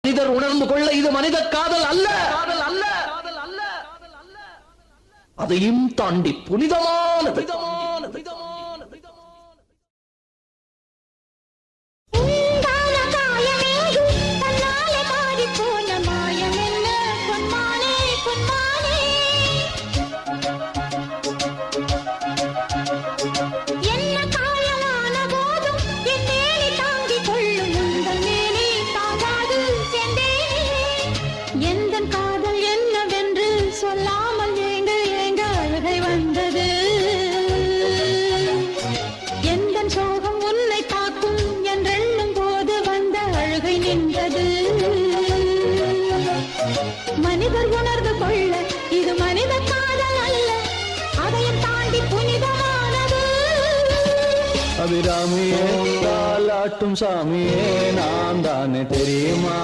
மனிதர் உணர்ந்து கொள்ள இது மனித காதல் அல்ல, அதையும் தாண்டி புனிதமானது. சொல்லாமல் ஏங்க ஏங்க அழுகை வந்தது. எந்த சோகம் உன்னை பார்க்கும் என்றெண்ணும் போது வந்த அழுகை நின்றது. மனிதர் உணர்ந்து கொள்ள இது மனித காதல் அல்ல, அதையும் தாண்டி புனிதமானது. அபிராமியே தாலாட்டும் சாமியே நான் தானே தெரியுமா?